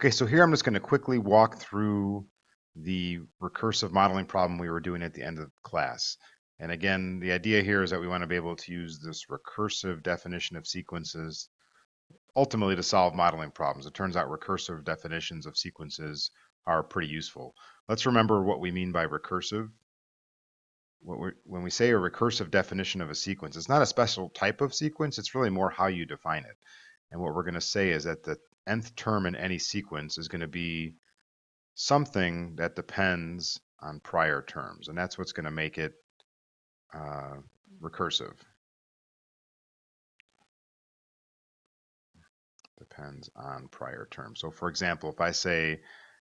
Okay, so here I'm just going to quickly walk through the recursive modeling problem we were doing at the end of class. And again, the idea here is that we want to be able to use this recursive definition of sequences ultimately to solve modeling problems. It turns out recursive definitions of sequences are pretty useful. Let's remember what we mean by recursive. When we say a recursive definition of a sequence, it's not a special type of sequence, it's really more how you define it. And what we're going to say is that the nth term in any sequence is going to be something that depends on prior terms, and that's what's going to make it recursive. Depends on prior terms. So for example, if I say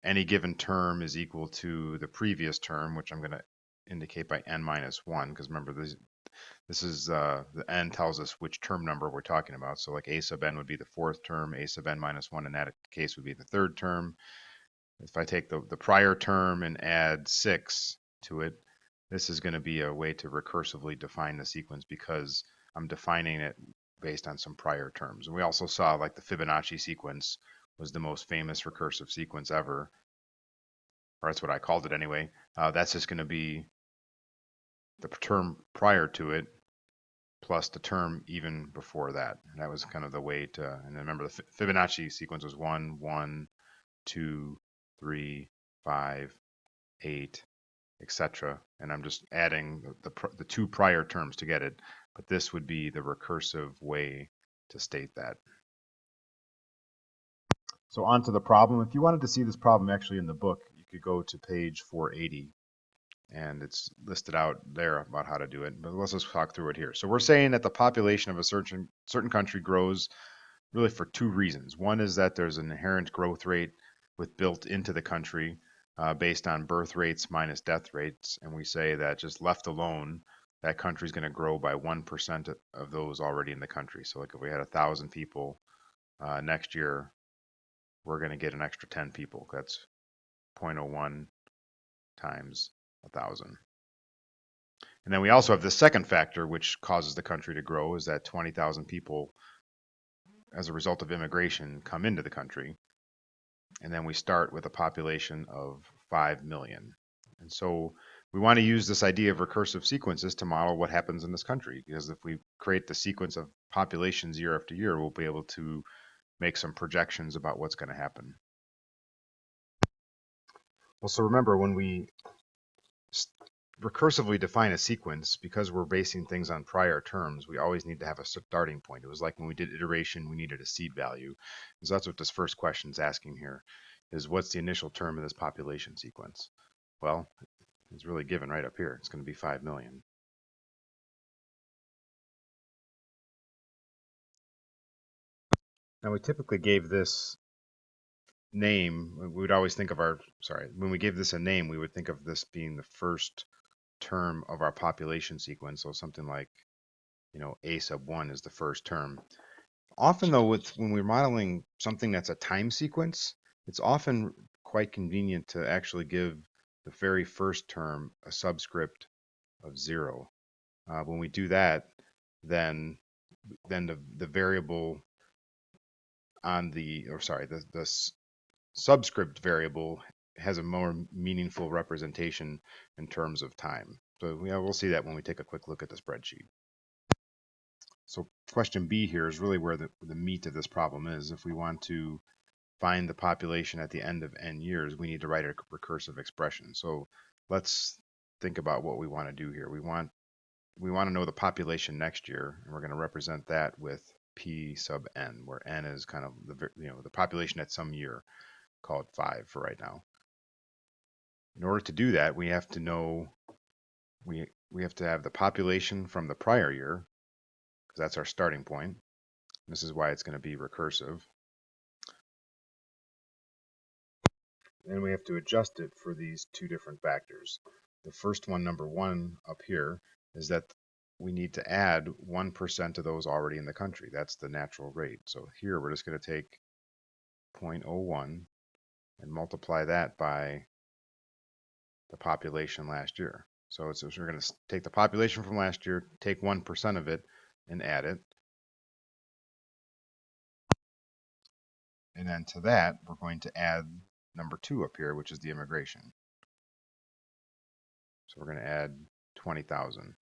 any given term is equal to the previous term, which I'm going to indicate by n minus 1, because remember this is the n tells us which term number we're talking about. So like a sub n would be the fourth term, a sub n minus 1 in that case would be the third term. If I take the prior term and add 6 to it, this is going to be a way to recursively define the sequence because I'm defining it based on some prior terms. And we also saw like the Fibonacci sequence was the most famous recursive sequence ever, or that's what I called it anyway. That's just going to be the term prior to it plus the term even before that. And that was kind of the way to, and remember the Fibonacci sequence was 1, 1, 2, 3, 5, 8, etc. And I'm just adding the two prior terms to get it, but this would be the recursive way to state that. So on to the problem. If you wanted to see this problem actually in the book, you could go to page 480, and it's listed out there about how to do it, but let's just talk through it here. So we're saying that the population of a certain country grows really for two reasons. One is that there's an inherent growth rate built into the country based on birth rates minus death rates, and we say that just left alone, that country is going to grow by 1% of those already in the country. So like if we had 1,000 people next year, we're going to get an extra 10 people. That's 0.01 times 1,000. And then we also have the second factor which causes the country to grow is that 20,000 people as a result of immigration come into the country. And then we start with a population of 5 million. And so we want to use this idea of recursive sequences to model what happens in this country, because if we create the sequence of populations year after year, we'll be able to make some projections about what's going to happen. Well, so remember, when we recursively define a sequence, because we're basing things on prior terms, we always need to have a starting point. It was like when we did iteration, we needed a seed value. And so that's what this first question is asking here, is what's the initial term of this population sequence? Well, it's really given right up here. It's going to be 5 million. Now we typically gave this name, we would always think of when we gave this a name, we would think of this being the first term of our population sequence. So something like, a sub 1 is the first term. Often though, when we're modeling something that's a time sequence, it's often quite convenient to actually give the very first term a subscript of 0. When we do that, then the variable on the subscript variable has a more meaningful representation in terms of time. So we'll see that when we take a quick look at the spreadsheet. So question B here is really where the meat of this problem is. If we want to find the population at the end of n years, we need to write a recursive expression. So let's think about what we want to do here. We want to know the population next year, and we're going to represent that with p sub n, where n is kind of the population at some year, called 5 for right now. In order to do that, we have to know we have to have the population from the prior year, because that's our starting point. This is why it's going to be recursive. And we have to adjust it for these two different factors. The first one, number 1 up here, is that we need to add 1% of those already in the country. That's the natural rate. So here we're just going to take 0.01 and multiply that by the population last year. So we're going to take the population from last year, take 1% of it, and add it. And then to that, we're going to add number 2 up here, which is the immigration. So we're going to add 20,000.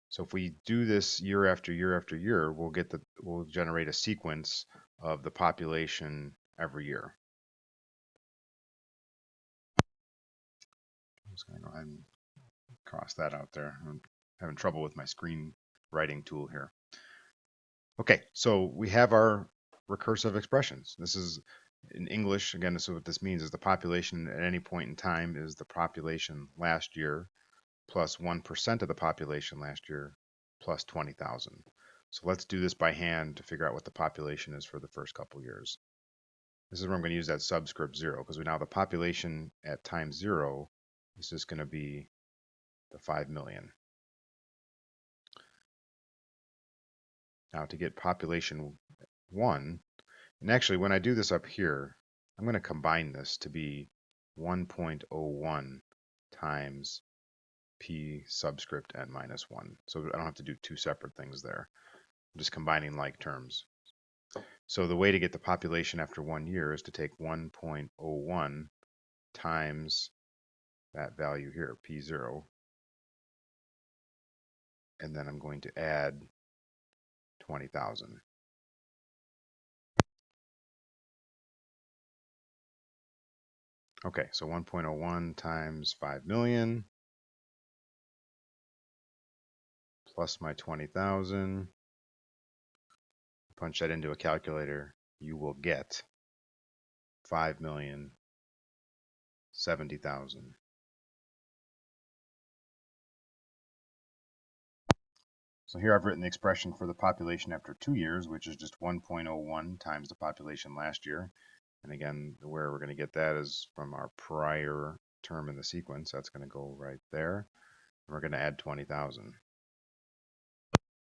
So if we do this year after year after year, we'll generate a sequence of the population every year. I'm just going to go ahead and cross that out there. I'm having trouble with my screen writing tool here. Okay, so we have our recursive expressions. This is in English. Again, this is what this means is the population at any point in time is the population last year plus 1% of the population last year plus 20,000. So let's do this by hand to figure out what the population is for the first couple years. This is where I'm going to use that subscript 0 because we now the population at time 0 is just going to be the 5 million. Now to get population 1, and actually when I do this up here, I'm going to combine this to be 1.01 times p subscript n minus 1. So I don't have to do two separate things there. I'm just combining like terms. So the way to get the population after 1 year is to take 1.01 times that value here, p0, and then I'm going to add 20,000. Okay, so 1.01 times 5 million plus my 20,000. Punch that into a calculator, you will get 5,070,000. So here I've written the expression for the population after 2 years, which is just 1.01 times the population last year. And again, where we're going to get that is from our prior term in the sequence. That's going to go right there. And we're going to add 20,000.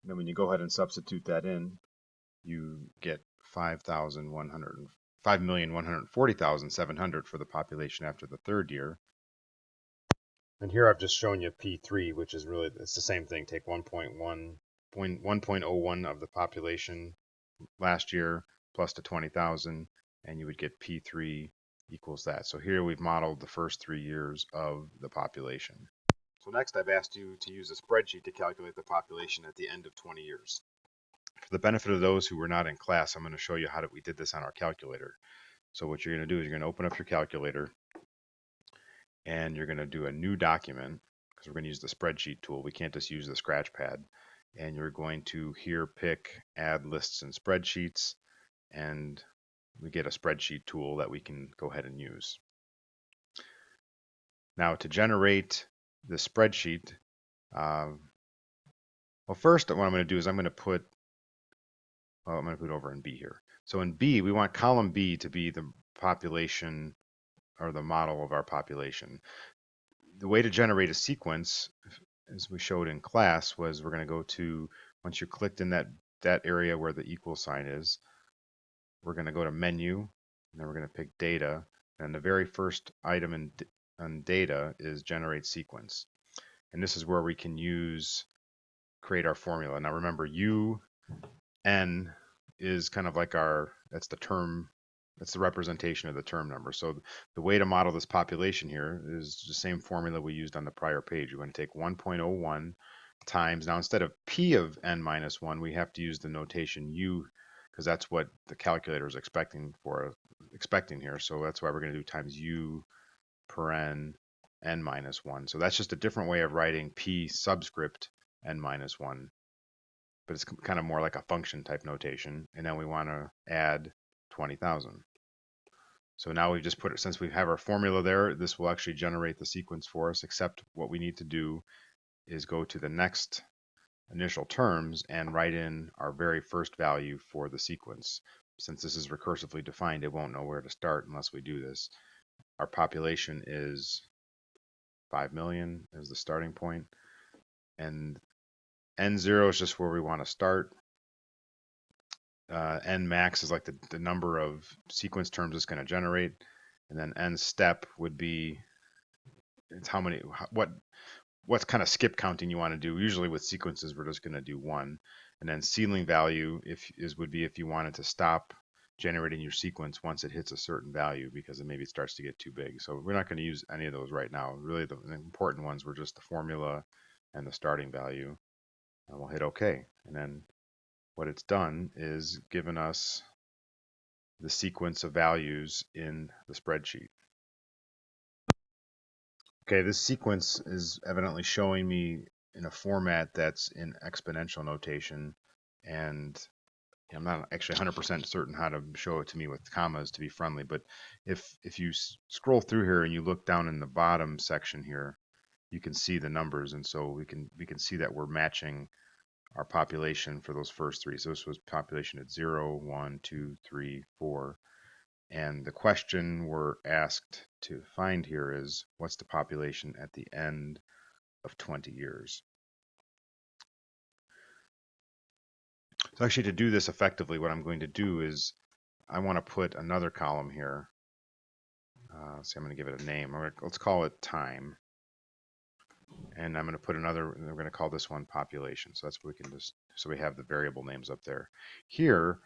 Then when you go ahead and substitute that in, you get 5,140,700 for the population after the 3rd year. And here I've just shown you P3, which is really, it's the same thing. Take 1.01 of the population last year plus the 20,000, and you would get P3 equals that. So here we've modeled the first 3 years of the population. So next I've asked you to use a spreadsheet to calculate the population at the end of 20 years. For the benefit of those who were not in class, I'm going to show you how we did this on our calculator. So what you're going to do is you're going to open up your calculator and you're going to do a new document because we're going to use the spreadsheet tool. We can't just use the scratch pad. And you're going to here pick add lists and spreadsheets, and we get a spreadsheet tool that we can go ahead and use. Now to generate the spreadsheet, well first what I'm going to do is I'm going to put over in B here. So in B, we want column B to be the population or the model of our population. The way to generate a sequence, as we showed in class, was we're going to go to, once you clicked in that area where the equal sign is, we're going to go to menu, and then we're going to pick data, and the very first item in data is generate sequence. And this is where we can create our formula. Now remember, UN is kind of like that's the term, that's the representation of the term number. So the way to model this population here is the same formula we used on the prior page. We're going to take 1.01 times, now instead of P of n minus 1, we have to use the notation U because that's what the calculator is expecting here. So that's why we're going to do times U per n minus 1. So that's just a different way of writing P subscript n minus 1. But it's kind of more like a function type notation. And then we want to add 20,000. So now we've just put it, since we have our formula there, this will actually generate the sequence for us, except what we need to do is go to the next initial terms and write in our very first value for the sequence. Since this is recursively defined, it won't know where to start unless we do this. Our population is 5 million is the starting point, and N0 is just where we want to start. N max is like the number of sequence terms it's going to generate, and then N step would be it's what kind of skip counting you want to do. Usually with sequences we're just going to do 1, and then ceiling value would be if you wanted to stop generating your sequence once it hits a certain value, because then maybe it starts to get too big. So we're not going to use any of those right now. Really, the important ones were just the formula and the starting value. And we'll hit OK. And then what it's done is given us the sequence of values in the spreadsheet. Okay, this sequence is evidently showing me in a format that's in exponential notation, and I'm not actually 100% certain how to show it to me with commas to be friendly, but if you scroll through here and you look down in the bottom section here, you can see the numbers, and so we can see that we're matching our population for those first three. So this was population at 0, 1, 2, 3, 4. And the question we're asked to find here is, what's the population at the end of 20 years? So actually, to do this effectively, what I'm going to do is I want to put another column here. So I'm going to give it a name. Let's call it time. And I'm going to put another, we're going to call this one population. So that's what we can just, so we have the variable names up there. Here,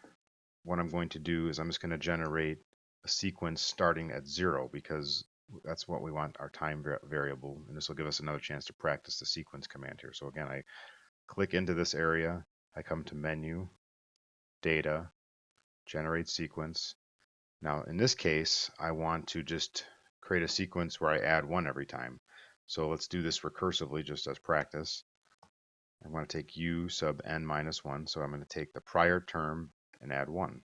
what I'm going to do is I'm just going to generate a sequence starting at 0, because that's what we want our time variable, and this will give us another chance to practice the sequence command here. So again, I click into this area, I come to menu, data, generate sequence. Now in this case, I want to just create a sequence where I add 1 every time. So let's do this recursively just as practice. I want to take u sub n minus 1, so I'm going to take the prior term and add 1.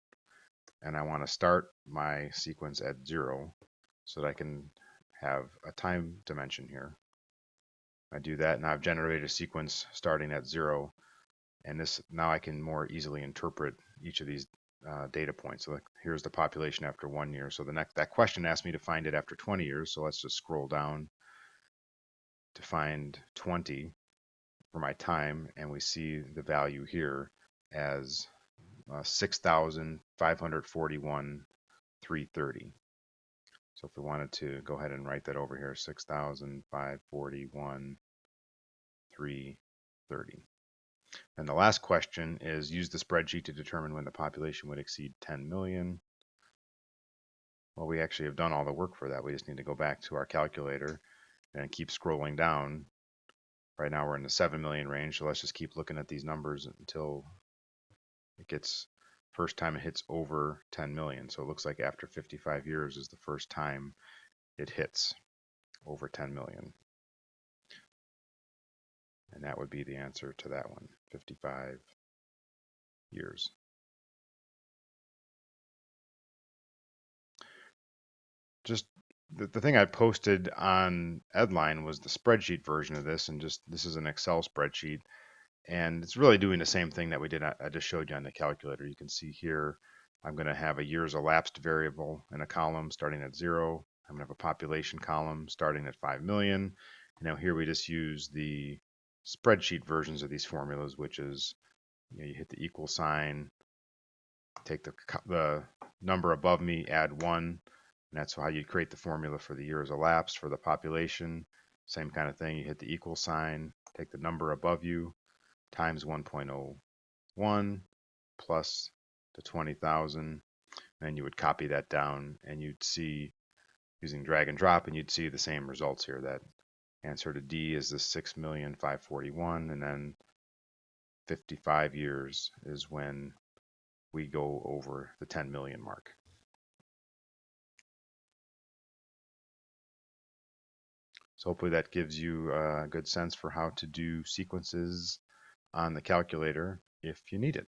And I want to start my sequence at 0 so that I can have a time dimension here. I do that, and I've generated a sequence starting at 0, and this now I can more easily interpret each of these data points. So here's the population after 1 year. So that question asked me to find it after 20 years. So let's just scroll down to find 20 for my time, and we see the value here as 6,541,330. So if we wanted to go ahead and write that over here, 6,541,330. And the last question is, use the spreadsheet to determine when the population would exceed 10 million. Well, we actually have done all the work for that. We just need to go back to our calculator and keep scrolling down. Right now we're in the 7 million range, so let's just keep looking at these numbers until it gets, first time it hits over 10 million. So it looks like after 55 years is the first time it hits over 10 million. And that would be the answer to that one, 55 years. Just the thing I posted on Edline was the spreadsheet version of this, and just this is an Excel spreadsheet, and it's really doing the same thing that we did. I just showed you on the calculator. You can see here I'm going to have a years elapsed variable in a column starting at 0. I'm going to have a population column starting at 5 million. And now here we just use the spreadsheet versions of these formulas, which is, you hit the equal sign, take the number above me, add 1, and that's how you create the formula for the years elapsed. For the population, same kind of thing. You hit the equal sign, take the number above you, times 1.01 plus the 20,000, and you would copy that down, and you'd see, using drag and drop, and you'd see the same results here. That answer to D is the 6,541,000, and then 55 years is when we go over the 10 million mark. So hopefully that gives you a good sense for how to do sequences on the calculator if you need it.